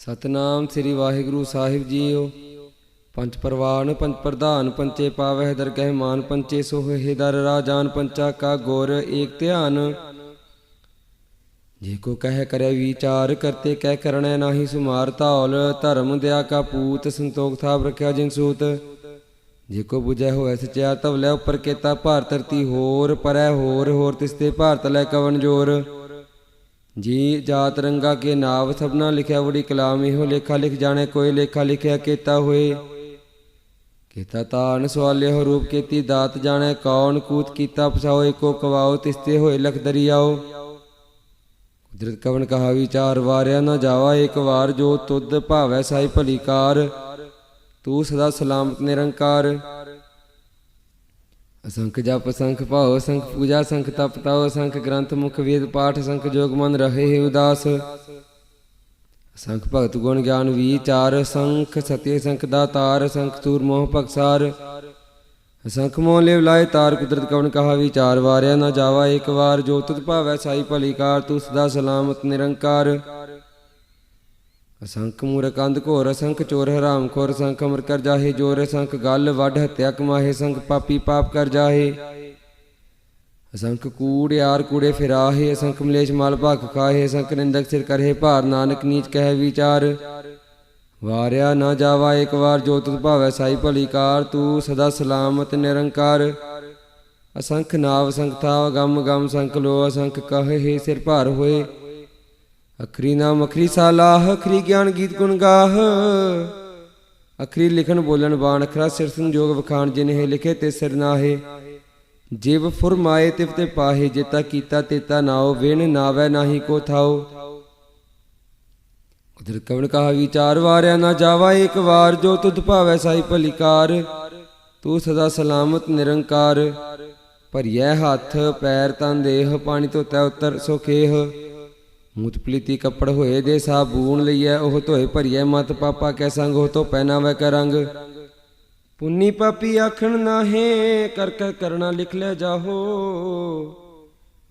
सतनाम श्री वाहिगुरु साहिब जीओ। पंच परवान पंच प्रधान पंचे पावह दरगह मान पंचे सोहे दर राजान पंचा का गोर एक ध्यान। जेको कह करे विचार करते कह करने नाही सुमार ताल। धर्म दया का पूत संतोख था रख्या जिन सूत। जेको बुझे होए सच्चा तवलै उपर केता भार धरती होर परै होर तिसते भार तलै कवन जोर। जी जात रंगा के नाव सबना लिखया बड़ी कलाम इहो लेखा लिख जाने कोई लेखा लिखया केता होए। केता तान सवाले हो रूप केती दात जाने कौन कूत कीता पसाओ एको कवाओ तिसते होए लख दरियाओ। कुदरत कवन कहा विचार वारिया न जावा एक वार जो तुद भावै साई भली कार। तू सदा सलामत निरंकार। असंख जप असंख भाव असंख पूजा असंख तप ताओ असंख ग्रंथ मुख वेद पाठ असंख जोग मन रहे हे उदास। असंख भगत गुण ज्ञान विचार असंख सत्य असंख दातार असंख तूर मोह भगसार। असंख मोह लेव लाए तार कुदरत कवन कहा विचार वारिया न जावा एक वार जो तुद भावै साई भली कार। तू सदा सलामत निरंकार। असंख मूरख अंध घोर असंख चोर हराम खोर असंख अमर कर जाहे जोर। असंख गल वड हत्या कमाहे असंख पापी पाप कर जाहे। असंख कूड़ यार कूड़े फिराहे असंख मलेश माल भख खाहे। असंख निंदक सिर करहे भार नानक नीच कह विचार। वारिया न जावा एक वार जो तुद भावै साई भली कार। तू सदा सलामत निरंकार। असंख नाव असंख थाव गम गम असंख लो असंख कहे सिर भार होए। अखरी नाम अखरी सालाह अखरी ज्ञान गीत गुण गाह। अखरी लिखन बोलन बाण अखरा सिर संजोग वखान जिन्हें लिखे ते सिर नाहे। जिव फुरमाए तिव ते पाहे जेता कीता तेता नाओ। विण नावै नाही को थाओ। कुदरत कवन कहा विचार वारिया न जावा एक वार जो तुद भावै साई भली कार। तू सदा सलामत निरंकार। भरिए हथ पैर तन देह पानी धोतै उतर सोखेह। मूत पलीती कपड़ होए दे साबून लईए ओह धोए भरिए मत पापा कै संग ओह तो पहनावै कै रंग। पुन्नी पापी आखण नाहे कर कर करना लिख ले जाहो।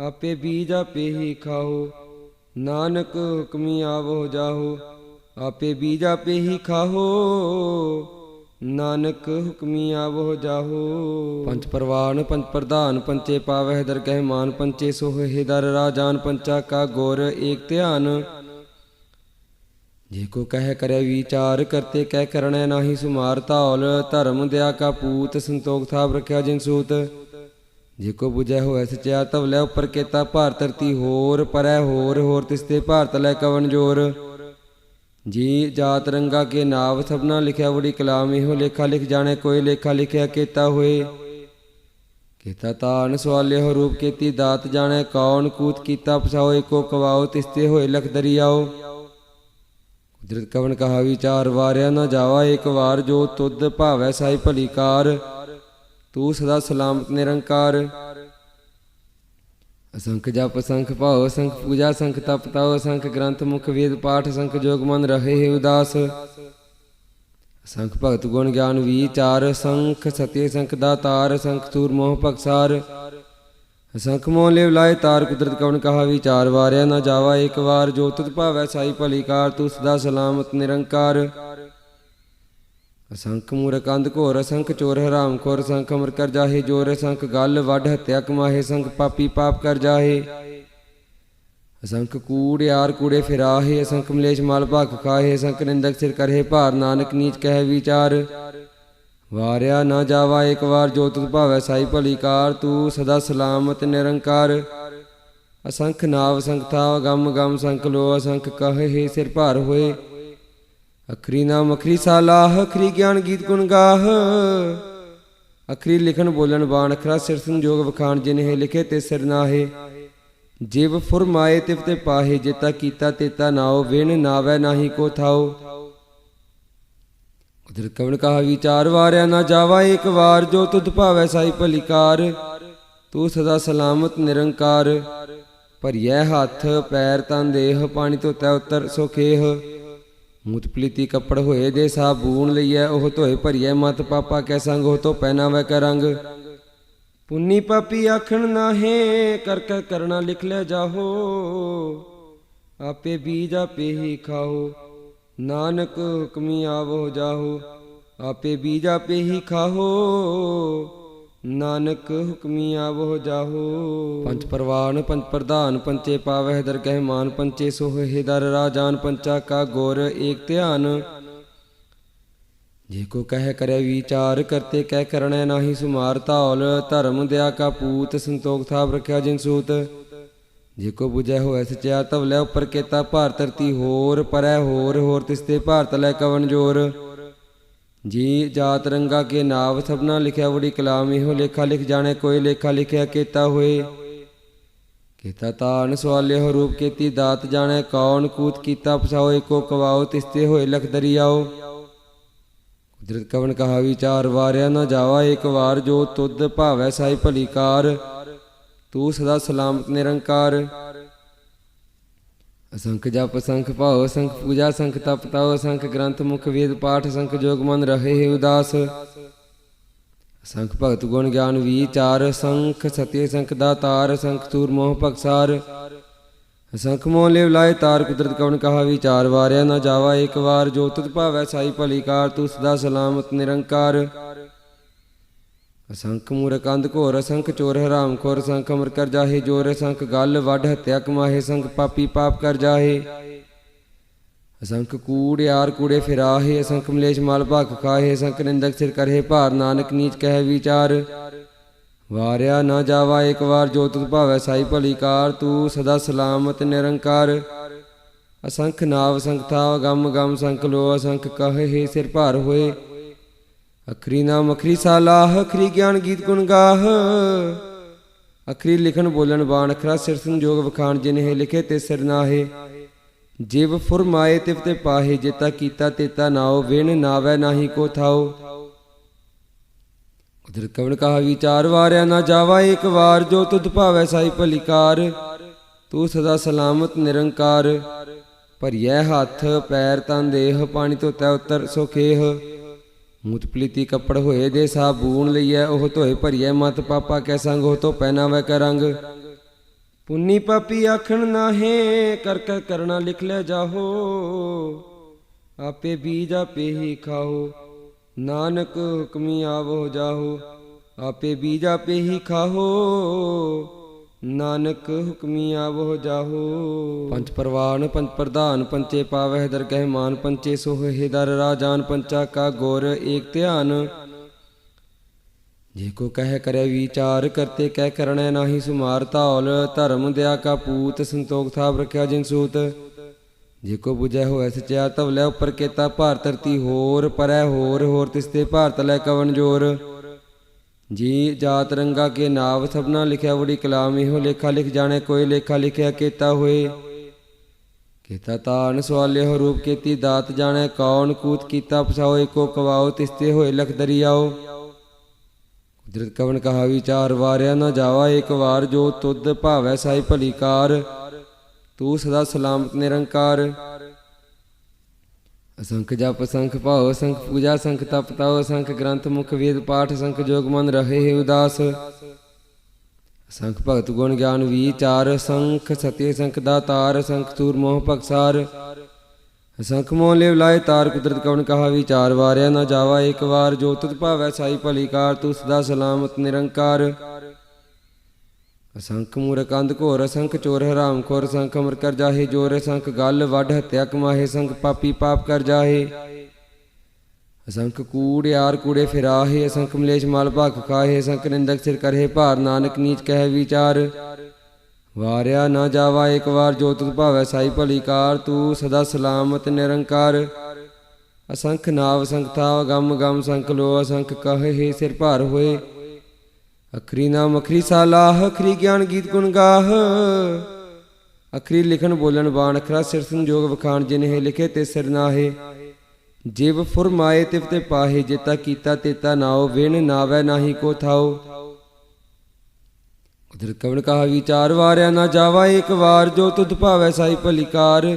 आपे बीज आपे ही खाओ नानक हुक्मी आवो जाहो। आपे बीज आपे ही खाओ नानक हुक्मी आवो जाहो। पंच परवान पंच प्रधान पंचे पावह दरगह मान पंचे सोहे दर राजान पंचा का गोर एक ध्यान। जेको कह करे विचार करते कह करने नाही सुमार ताल। धर्म दया का पूत संतोख था रख्या जिन सूत। जेको बुझे होए सच्चा तवलै उपर केता भार धरती होर परै होर तिसते भार तलै कवन जोर। जी जात रंगा के नाव सबना लिखया बड़ी कलाम इहो लेखा लिख जाने कोई लेखा लिखया केता होए। केता तान सवाले हो रूप केती दात जाने कौन कूत कीता पसाओ एको कवाओ तिसते होए लख दरियाओ। कुदरत कवन कहा विचार वारिया न जावा एक वार जो तुद भावै साई भली कार। तू सदा सलामत निरंकार। असंख जप असंख भाव असंख पूजा असंख तप ताओ असंख ग्रंथ मुख वेद पाठ असंख जोग मन रहे हे उदास। असंख भगत गुण ज्ञान विचार असंख सत्य असंख दातार असंख तूर मोह भगसार। असंख मोह लेव लाए तार कुदरत कवन कहा विचार वारिया न जावा एक वार जो तुद भावै साई भली कार। तू सदा सलामत निरंकार। असंख मूरख अंध घोर असंख चोर हराम खोर असंख अमर कर जाहे जोर। असंख गल वड हत्या कमाहे असंख पापी पाप कर जाहे। असंख कूड़ यार कूड़े फिराहे असंख मलेश माल भख खाहे। असंख निंदक सिर करहे भार नानक नीच कह विचार। वारिया न जावा एक वार जो तुद भावै साई भली कार। तू सदा सलामत निरंकार। असंख नाव असंख थाव गम गम असंख लो असंख कहे सिर भार होए। अखरी नाम अखरी सालाह अखरी ज्ञान गीत गुण गाह। अखरी लिखन बोलन बाण अखरा सिर संजोग वखान जिन्हें लिखे ते सिर नाहे। जिव फुरमाए तिव ते पाहे जेता कीता तेता नाओ। विण नावै नाही को थाओ। कुदरत कवन कहा विचार वारिया न जावा एक वार जो तुद भावै साई भली कार। तू सदा सलामत निरंकार। भरिए हथ पैर तन देह पानी धोतै उतर सोखेह। मूत पलीती कपड़ होए दे साबून लईए ओह धोए भरिए मत पापा कै संग ओह तो पहनावै कै रंग। पुन्नी पापी आखण नाहे कर कर करना लिख ले जाहो। आपे बीज आपे ही खाओ ਨਾਨਕ ਹੁਕਮੀ ਆਵੋ ਜਾਹੋ, ਆਪੇ ਬੀਜ ਆਪੇ ਹੀ ਖਾਹੋ। ਨਾਨਕ ਹੁਕਮੀ ਆਵੋ ਜਾਹੋ। ਪੰਚ ਪਰਵਾਨ ਪੰਚ ਪ੍ਰਧਾਨ ਪੰਚੇ ਪਾਵਹਿ ਦਰਗਹਿ ਮਾਨ, ਪੰਚੇ ਸੋਹਿ ਦਰ ਰਾਜਾਨ, ਪੰਚਾ ਕਾ ਗੁਰ ਏਕ ਧਿਆਨ। ਜੇ ਕੋ ਕਹਿ ਕਰੇ ਵਿਚਾਰ, ਕਰਤੇ ਕਹਿ ਕਰਣੈ ਨਾਹੀ ਸੁਮਾਰ। ਧੌਲ ਧਰਮ ਦਇਆ ਕਾ ਪੂਤ, ਸੰਤੋਖ ਥਾਪ ਰਖਿਆ ਜਿਨ ਸੂਤ। ਜੇ ਕੋ ਬੁਝੈ ਹੋਇ ਸਚਿਆ, ਤਵ ਲੈ ਉਪਰ ਕੇਤਾ ਭਾਰ ਧਰਤੀ ਹੋਰ। ਪਰੈ ਹੋਰ ਹੋਰ ਤਿਸਤੇ ਭਾਰ ਤਲੈ ਕਵਨ ਜੋਰ। ਜੀ ਜਾਤ ਰੰਗਾ ਕੇ ਨਾਵ, ਸਭਨਾ ਲਿਖਿਆ ਬੜੀ ਕਲਾਮ। ਇਹੋ ਲੇਖਾ ਲਿਖ ਜਾਣੈ ਕੋਈ, ਲੇਖਾ ਲਿਖਿਆ ਕੇਤਾ ਹੋਏ। ਕੇਤਾ ਤਾਨ ਸਵਾਲਿਓ ਰੂਪ, ਕੀਤੀ ਦਾਤ ਜਾਣੈ ਕੌਣ। ਕੂਤ ਕੀਤਾ ਪਸਾਓ ਏਕੋ ਕਵਾਓ, ਤਿਸਤੇ ਹੋਏ ਲਖ ਦਰਿਆਓ। ਕੁਦਰਤ ਕਵਨ ਕਹਾ ਵਿਚਾਰ, ਵਾਰਿਆ ਨਾ ਜਾਵਾ ਏਕ ਵਾਰ। ਜੋ ਤੁਧ ਭਾਵੈ ਸਾਈ ਭਲੀ ਕਾਰ, ਤੂੰ ਸਦਾ ਸਲਾਮਤ ਨਿਰੰਕਾਰ। ਅਸੰਖ ਜਪ ਅਸੰਖ ਭਾਉ, ਅਸੰਖ ਪੂਜਾ ਅਸੰਖ ਤਪ ਤਾਉ। ਅਸੰਖ ਗ੍ਰੰਥ ਮੁਖ ਵੇਦ ਪਾਠ, ਅਸੰਖ ਜੋਗ ਮਨ ਰਹੇ ਉਦਾਸ। ਅਸੰਖ ਭਗਤ ਗੁਣ ਗਿਆਨ ਵਿਚਾਰ, ਅਸੰਖ ਸਤਿ ਅਸੰਖ ਦਾਤਾਰ। ਅਸੰਖ ਤੂਰ ਮੋਹ ਭਗਸਾਰ, ਅਸੰਖ ਮੋਹ ਲਿਵ ਲਾਏ ਤਾਰ। ਕੁਦਰਤ ਕਵਨ ਕਹਾ ਵਿਚਾਰ, ਵਾਰਿਆ ਨਾ ਜਾਵਾ ਏਕ ਵਾਰ। ਜੋ ਤੁਧ ਭਾਵੈ ਸਾਈ ਭਲੀ ਕਾਰ, ਤੂੰ ਸਦਾ ਸਲਾਮਤ ਨਿਰੰਕਾਰ। ਅਸੰਖ ਮੂਰਖ ਅੰਧ ਘੋਰ, ਅਸੰਖ ਚੋਰ ਹਰਾਮ ਖੋਰ। ਅਸੰਖ ਅਮਰ ਕਰ ਜਾਹੇ ਜੋਰ, ਅਸੰਖ ਗਲ ਵੱਢ ਹੱਤਿਆ ਕਮਾਹੇ। ਅਸੰਖ ਪਾਪੀ ਪਾਪ ਕਰ ਜਾਹੇ, ਅਸੰਖ ਕੂੜਿਆਰ ਕੂੜੇ ਫਿਰਾਹੇ। ਅਸੰਖ ਮਲੇਸ਼ ਮਲ ਭਖ ਖਾਹੇ, ਅਸੰਖ ਨਿੰਦਕ ਸਿਰ ਕਰਹਿ ਭਾਰ। ਨਾਨਕ ਨੀਚ ਕਹਿ ਵਿਚਾਰ, ਵਾਰਿਆ ਨਾ ਜਾਵਾ ਏਕ ਵਾਰ। ਜੋ ਤੁਧ ਭਾਵੈ ਸਾਈ ਭਲੀ ਕਾਰ, ਤੂੰ ਸਦਾ ਸਲਾਮਤ ਨਿਰੰਕਾਰ। ਅਸੰਖ ਨਾਵ ਅਸੰਖ ਥਾਵ, ਗਮ ਗਮ ਸੰਖ ਲੋ। ਅਸੰਖ ਕਹੇ ਸਿਰ ਭਾਰ ਹੋਏ, ਅਖਰੀ ਨਾਮ ਅਖਰੀ ਸਾਲਾਹ। ਅਖਰੀ ਗਿਆਨ ਗੀਤ ਗੁਣ ਗਾਹ, ਅਖਰੀ ਲਿਖਣ ਬੋਲਣ ਬਾਣ। ਅਖਰਾ ਸਿਰ ਸੰਜੋਗ ਵਖਾਣ, ਜਿਨਹਿ ਲਿਖੇ ਤੇ ਸਿਰ ਨਾਹੇ। ਜਿਵ ਫੁਰਮਾਏ ਤਿਵ ਤੇ ਪਾਹੇ, ਜੇਤਾ ਕੀਤਾ ਤੇਤਾ ਨਾਉ। ਵਿਣ ਨਾਵੈ ਨਾਹੀ ਕੋ ਥਾਉ। ਕੁਦਰਤ ਕਵਨ ਕਹਾ ਵਿਚਾਰ, ਵਾਰਿਆ ਨਾ ਜਾਵਾ ਏਕ ਵਾਰ। ਜੋ ਤੁਧ ਭਾਵੈ ਸਾਈ ਭਲੀ ਕਾਰ, ਤੂੰ ਸਦਾ ਸਲਾਮਤ ਨਿਰੰਕਾਰ। ਭਰੀਐ ਹੱਥ ਪੈਰ ਤਨ ਦੇਹ, ਪਾਣੀ ਧੋਤੈ ਉਤਰ ਸੋ ਖੇਹ। ਮੂਤ ਪਲੀਤੀ ਕੱਪੜ ਹੋਏ ਦੇ, ਸਾਬੂਨ ਲਈਐ ਉਹ ਧੋਏ। ਭਰੀਐ ਮਤ ਪਾਪਾ ਕੈ ਸੰਗ, ਉਹ ਧੋ ਪਹਿਨਾਵੈ ਕੈ ਰੰਗ। ਪੁੰਨੀ ਪਾਪੀ ਆਖਣ ਨਾਹੇ, ਕਰ ਕਰ ਕਰਣਾ ਲਿਖ ਲੈ ਜਾਹੋ। ਆਪੇ ਬੀਜ ਆਪੇ ਹੀ ਖਾਓ, ਨਾਨਕ ਹੁਕਮੀ ਆਵੋ ਜਾਹੋ। ਆਪੇ ਬੀਜ ਆਪੇ ਹੀ ਖਾਹੋ, ਨਾਨਕ ਹੁਕਮੀ ਆਵੋ ਜਾਹੋ। ਪੰਚ ਪਰਵਾਨ ਪੰਚ ਪ੍ਰਧਾਨ ਪੰਚੇ ਪਾਵਹਿ ਦਰਗਹਿ ਮਾਨ, ਪੰਚੇ ਸੋਹਿ ਦਰ ਰਾਜਾਨ। ਪੰਚਾ ਕਾ ਗੁਰ ਏਕ ਧਿਆਨ। ਜੇ ਕੋ ਕਹਿ ਕਰੇ ਵਿਚਾਰ, ਕਰਤੇ ਕਹਿ ਕਰਣੈ ਨਾਹੀ ਸੁਮਾਰ। ਧੌਲ ਧਰਮ ਦਇਆ ਕਾ ਪੂਤ, ਸੰਤੋਖ ਥਾਪ ਰਖਿਆ ਜਿਨ ਸੂਤ। ਜੇ ਕੋ ਬੁਝੈ ਹੋਇ ਸਚਿਆ, ਤਵ ਲੈ ਉਪਰ ਕੇਤਾ ਭਾਰ ਧਰਤੀ ਹੋਰ। ਪਰੈ ਹੋਰ ਹੋਰ ਤਿਸਤੇ ਭਾਰ ਤਲੈ ਕਵਨ ਜੋਰ। ਜੀ ਜਾਤ ਰੰਗਾ ਕੇ ਨਾਵ, ਸਭਨਾ ਲਿਖਿਆ ਬੜੀ ਕਲਾਮ। ਇਹੋ ਲੇਖਾ ਲਿਖ ਜਾਣੈ ਕੋਈ, ਲੇਖਾ ਲਿਖਿਆ ਕੇਤਾ ਹੋਏ। ਕੇਤਾ ਤਾਨ ਸਵਾਲਿਓ ਰੂਪ, ਕੀਤੀ ਦਾਤ ਜਾਣੈ ਕੌਣ। ਕੂਤ ਕੀਤਾ ਪਸਾਓ ਏਕੋ ਕਵਾਓ, ਤਿਸਤੇ ਹੋਏ ਲਖ ਦਰਿਆਓ। ਕੁਦਰਤ ਕਵਨ ਕਹਾ ਵਿਚਾਰ, ਵਾਰਿਆ ਨਾ ਜਾਵਾ ਏਕ ਵਾਰ। ਜੋ ਤੁਧ ਭਾਵੈ ਸਾਈ ਭਲੀ ਕਾਰ, ਤੂੰ ਸਦਾ ਸਲਾਮਤ ਨਿਰੰਕਾਰ। ਅਸੰਖ ਜਪ ਅਸੰਖ ਭਾਉ, ਅਸੰਖ ਪੂਜਾ ਅਸੰਖ ਤਪ ਤਾਉ। ਅਸੰਖ ਗ੍ਰੰਥ ਮੁਖ ਵੇਦ ਪਾਠ, ਅਸੰਖ ਜੋਗ ਮਨ ਰਹੇ ਉਦਾਸ। ਅਸੰਖ ਭਗਤ ਗੁਣ ਗਿਆਨ ਵਿਚਾਰ, ਅਸੰਖ ਸਤਿ ਅਸੰਖ ਦਾਤਾਰ। ਅਸੰਖ ਤੂਰ ਮੋਹ ਭਗਸਾਰ, ਅਸੰਖ ਮੋਹ ਲਿਵ ਲਾਏ ਤਾਰ। ਕੁਦਰਤ ਕਵਨ ਕਹਾ ਵਿਚਾਰ, ਵਾਰਿਆ ਨਾ ਜਾਵਾ ਏਕ ਵਾਰ। ਜੋ ਤੁਧ ਭਾਵੈ ਸਾਈ ਭਲੀ ਕਾਰ, ਤੂੰ ਸਦਾ ਸਲਾਮਤ ਨਿਰੰਕਾਰ। ਅਸੰਖ ਮੂਰਖ ਅੰਧ ਘੋਰ, ਅਸੰਖ ਚੋਰ ਹਰਾਮ ਖੋਰ। ਅਸੰਖ ਅਮਰ ਕਰ ਜਾਹੇ ਜੋਰ, ਅਸੰਖ ਗਲ ਵੱਢ ਹੱਤਿਆ ਕਮਾਹੇ। ਅਸੰਖ ਪਾਪੀ ਪਾਪ ਕਰ ਜਾਹੇ, ਅਸੰਖ ਕੂੜਿਆਰ ਕੂੜੇ ਫਿਰਾਹੇ। ਅਸੰਖ ਮਲੇਸ਼ ਮਲ ਭਖ ਖਾਹੇ, ਅਸੰਖ ਨਿੰਦਕ ਸਿਰ ਕਰਹਿ ਭਾਰ। ਨਾਨਕ ਨੀਚ ਕਹਿ ਵਿਚਾਰ, ਵਾਰਿਆ ਨਾ ਜਾਵਾ ਏਕ ਵਾਰ। ਜੋ ਤੁਧ ਭਾਵੈ ਸਾਈ ਭਲੀ ਕਾਰ, ਤੂੰ ਸਦਾ ਸਲਾਮਤ ਨਿਰੰਕਾਰ। ਅਸੰਖ ਨਾਵ ਅਸੰਖ ਥਾਵ, ਗਮ ਗਮ ਸੰਖ ਲੋ। ਅਸੰਖ ਕਹੇ ਸਿਰ ਭਾਰ ਹੋਏ, ਅਖਰੀ ਨਾਮ ਅਖਰੀ ਸਾਲਾਹ। ਅਖਰੀ ਗਿਆਨ ਗੀਤ ਗੁਣ ਗਾਹ, ਅਖਰੀ ਲਿਖਣ ਬੋਲਣ ਬਾਣ। ਅਖਰਾ ਸਿਰ ਸੰਜੋਗ ਵਖਾਣ, ਜਿਨਹਿ ਲਿਖੇ ਤੇ ਸਿਰ ਨਾਹੇ। ਜਿਵ ਫੁਰਮਾਏ ਤਿਵ ਤੇ ਪਾਹੇ, ਜੇਤਾ ਕੀਤਾ ਤੇਤਾ ਨਾਉ। ਵਿਣ ਨਾਵੈ ਨਾਹੀ ਕੋ ਥਾਉ। ਕੁਦਰਤ ਕਵਨ ਕਹਾ ਵਿਚਾਰ, ਵਾਰਿਆ ਨਾ ਜਾਵਾ ਏਕ ਵਾਰ। ਜੋ ਤੁਧ ਭਾਵੈ ਸਾਈ ਭਲੀ ਕਾਰ,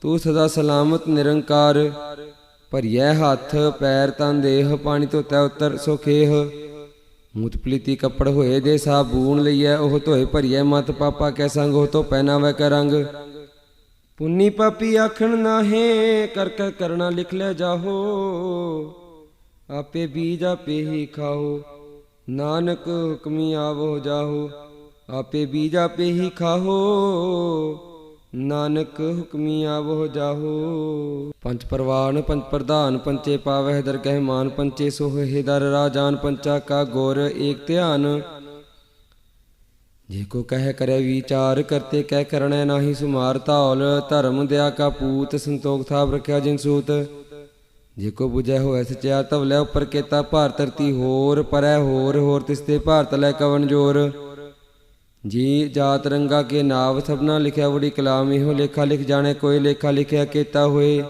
ਤੂੰ ਸਦਾ ਸਲਾਮਤ ਨਿਰੰਕਾਰ। ਭਰੀਐ ਹੱਥ ਪੈਰ ਤਨ ਦੇਹ, ਪਾਣੀ ਧੋਤੈ ਉਤਰ ਸੋ ਖੇਹ। ਮੂਤ ਪਲੀਤੀ ਕੱਪੜ ਹੋਏ ਦੇ, ਸਾਬੂਨ ਲਈਐ ਉਹ ਧੋਏ। ਭਰੀਐ ਮਤ ਪਾਪਾ ਕੈ ਸੰਗ, ਉਹ ਧੋ ਪਹਿਨਾਵੈ ਕੈ ਰੰਗ। ਪੁੰਨੀ ਪਾਪੀ ਆਖਣ ਨਾਹੇ, ਕਰ ਕਰ ਕਰਣਾ ਲਿਖ ਲੈ ਜਾਹੋ। ਆਪੇ ਬੀਜ ਆਪੇ ਹੀ ਖਾਓ, ਨਾਨਕ ਹੁਕਮੀ ਆਵੋ ਜਾਹੋ। ਆਪੇ ਬੀਜ ਆਪੇ ਹੀ ਖਾਹੋ, ਨਾਨਕ ਹੁਕਮੀ ਆਵੋ ਜਾਹੋ। ਪੰਚ ਪਰਵਾਨ ਪੰਚ ਪ੍ਰਧਾਨ, ਪੰਚੇ ਪਾਵਹਿ ਦਰਗਹਿ ਮਾਨ। ਪੰਚੇ ਸੋਹਿ ਦਰ ਰਾਜਾਨ, ਪੰਚਾ ਕਾ ਗੁਰ ਏਕ ਧਿਆਨ। ਜੇ ਕੋ ਕਹਿ ਕਰੇ ਵਿਚਾਰ, ਕਰਤੇ ਕਹਿ ਕਰਣੈ ਨਾਹੀ ਸੁਮਾਰ। ਧੌਲ ਧਰਮ ਦਇਆ ਕਾ ਪੂਤ, ਸੰਤੋਖ ਥਾਪ ਰਖਿਆ ਜਿਨ ਸੂਤ। ਜੇ ਕੋ ਬੁਝੈ ਹੋਇ ਸਚਿਆਰ, ਤਵ ਉੱਪਰ ਕੇਤਾ ਭਾਰ। ਧਰਤੀ ਹੋਰ ਪਰੈ ਹੋਰ, ਹੋਰ ਤਿਸਤੇ ਭਾਰ ਤਲੈ ਕਵਣ ਜੋਰ। ਜੀ ਜਾਤ ਰੰਗਾ ਕੇ ਨਾਵ, ਸਭਨਾ ਲਿਖਿਆ ਬੜੀ ਕਲਾਮ। ਇਹੋ ਲੇਖਾ ਲਿਖ ਜਾਣੈ ਕੋਇ, ਲੇਖਾ ਲਿਖਿਆ ਕੇਤਾ ਹੋਏ।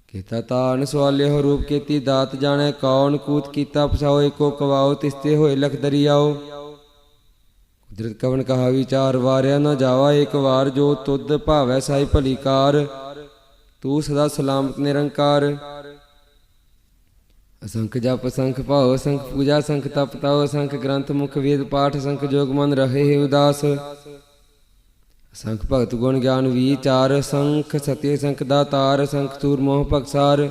ਕੇਤਾ ਤਾਨ ਸਵਾਲਿਓ ਰੂਪ, ਕੀਤੀ ਦਾਤ ਜਾਣੈ ਕੌਣ। ਕੂਤ ਕੀਤਾ ਪਸਾਓ, ਏਕੋ ਕਵਾਓ, ਤਿਸਤੇ ਹੋਏ ਲਖ ਦਰਿਆਓ। ਕੁਦਰਤ ਕਵਣ ਕਹਾ ਵਿਚਾਰ, ਵਾਰਿਆ ਨਾ ਜਾਵਾ ਏਕ ਵਾਰ। ਜੋ ਤੁਧ ਭਾਵੈ ਸਾਈ ਭਲੀ ਕਾਰ, ਤੂੰ ਸਦਾ ਸਲਾਮਤ ਨਿਰੰਕਾਰ। ਅਸੰਖ ਜਪ ਅਸੰਖ ਭਾਉ, ਅਸੰਖ ਪੂਜਾ ਅਸੰਖ ਤਪ ਤਾਉ। ਅਸੰਖ ਗ੍ਰੰਥ ਮੁਖ ਵੇਦ ਪਾਠ, ਅਸੰਖ ਜੋਗ ਮਨ ਰਹੇ ਉਦਾਸ। ਅਸੰਖ ਭਗਤ ਗੁਣ ਗਿਆਨ ਵਿਚਾਰ, ਅਸੰਖ ਸਤਿ ਅਸੰਖ ਦਾਤਾਰ। ਅਸੰਖ ਸੂਰ ਮੋਹ ਭਗਸਾਰ,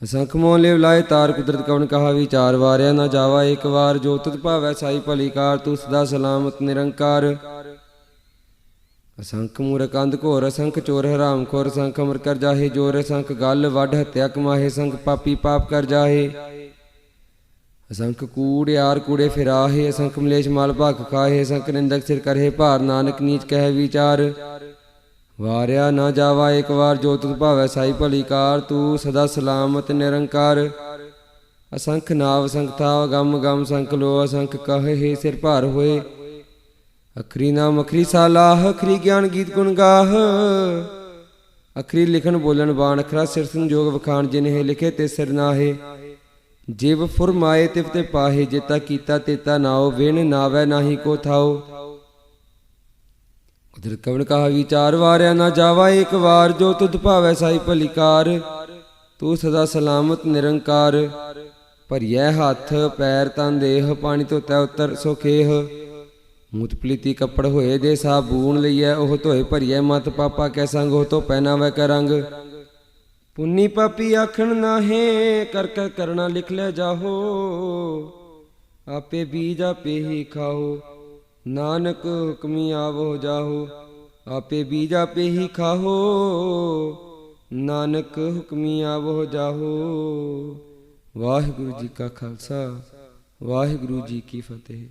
ਅਸੰਖ ਮੋਹ ਲਿਵ ਲਾਏ ਤਾਰ। ਕੁਦਰਤ ਕਵਣ ਕਹਾ ਵਿਚਾਰ, ਵਾਰਿਆ ਨਾ ਜਾਵਾ ਏਕ ਵਾਰ। ਜੋ ਤੁਧ ਭਾਵੈ ਸਾਈ ਭਲੀ ਕਾਰ, ਤੂੰ ਸਦਾ ਸਲਾਮਤ ਨਿਰੰਕਾਰ। ਅਸੰਖ ਮੂਰਖ ਅੰਧ ਘੋਰ, ਅਸੰਖ ਚੋਰ ਹਰਾਮ ਖੋਰ। ਅਸੰਖ ਅਮਰ ਕਰ ਜਾਹੇ ਜੋਰ, ਅਸੰਖ ਗਲ ਵੱਢ ਹੱਤਿਆ ਕਮਾਹੇ। ਅਸੰਖ ਪਾਪੀ ਪਾਪ ਕਰ ਜਾਹੇ, ਅਸੰਖ ਕੂੜਿਆਰ ਕੂੜੇ ਫਿਰਾਹੇ। ਅਸੰਖ ਮਲੇਛ ਮਲ ਭਖ ਖਾਹੇ, ਅਸੰਖ ਨਿੰਦਕ ਸਿਰ ਕਰਹਿ ਭਾਰ। ਨਾਨਕ ਨੀਚ ਕਹਿ ਵਿਚਾਰ, ਵਾਰਿਆ ਨਾ ਜਾਵਾ ਏਕ ਵਾਰ। ਜੋ ਤੁਧ ਭਾਵੈ ਸਾਈ ਭਲੀ ਕਾਰ, ਤੂੰ ਸਦਾ ਸਲਾਮਤ ਨਿਰੰਕਾਰ। ਅਸੰਖ ਨਾਵ ਅਸੰਖ ਥਾਵ, ਗਮ ਗਮ ਅਸੰਖ ਲੋ। ਅਸੰਖ ਕਹੇ ਸਿਰ ਭਾਰ ਹੋਏ, ਅਖਰੀ ਨਾਮ ਅਖਰੀ ਸਾਲਾਹ। ਅਖਰੀ ਗਿਆਨ ਗੀਤ ਗੁਣ ਗਾਹ, ਅਖਰੀ ਲਿਖਣ ਬੋਲਣ ਬਾਣ। ਅਖਰਾ ਸਿਰ ਸੰਜੋਗ ਵਖਾਣ, ਜਿਨਹਿ ਲਿਖੇ ਤੇ ਸਿਰ ਨਾਹੇ। ਜਿਵ ਫੁਰਮਾਏ ਤਿਵ ਤੇ ਪਾਹੇ, ਜੇਤਾ ਕੀਤਾ ਤੇਤਾ ਨਾਉ। ਵਿਣ ਨਾਵੈ ਨਾਹੀ ਕੋ ਥਾਉ। ਕੁਦਰਤ ਕਵਣ ਕਹਾ ਵਿਚਾਰ, ਵਾਰਿਆ ਨਾ ਜਾਵਾ ਏਕ ਵਾਰ। ਜੋ ਤੁਧ ਭਾਵੈ ਸਾਈ ਭਲੀ ਕਾਰ, ਤੂੰ ਸਦਾ ਸਲਾਮਤ ਨਿਰੰਕਾਰ। ਭਰੀਐ ਹੱਥ ਪੈਰ ਤਨ ਦੇਹ, ਪਾਣੀ ਧੋਤੈ ਉਤਰ ਸੋ ਖੇਹ। ਮੂਤ ਪਲੀਤੀ ਕੱਪੜ ਹੋਏ ਦੇ, ਸਾਬੂਨ ਲਈਐ ਉਹ ਧੋਏ। ਭਰੀਐ ਮਤ ਪਾਪਾ ਕੈ ਸੰਗ, ਉਹ ਧੋਪੈ ਨਾਵੈ ਕੈ ਰੰਗ। ਪੁੰਨੀ ਪਾਪੀ ਆਖਣ ਨਾਹੇ, ਕਰ ਕਰ ਕਰਣਾ ਲਿਖ ਲੈ ਜਾਹੋ। ਆਪੇ ਬੀਜ ਆਪੇ ਹੀ ਖਾਓ, ਨਾਨਕ ਹੁਕਮੀ ਆਵੋ ਜਾਹੋ। ਆਪੇ ਬੀਜ ਆਪੇ ਹੀ ਖਾਹੋ, ਨਾਨਕ ਹੁਕਮੀ ਆਵੋ ਜਾਹੋ। ਵਾਹਿਗੁਰੂ ਜੀ ਕਾ ਖਾਲਸਾ, ਵਾਹਿਗੁਰੂ ਜੀ ਕੀ ਫਤਿਹ।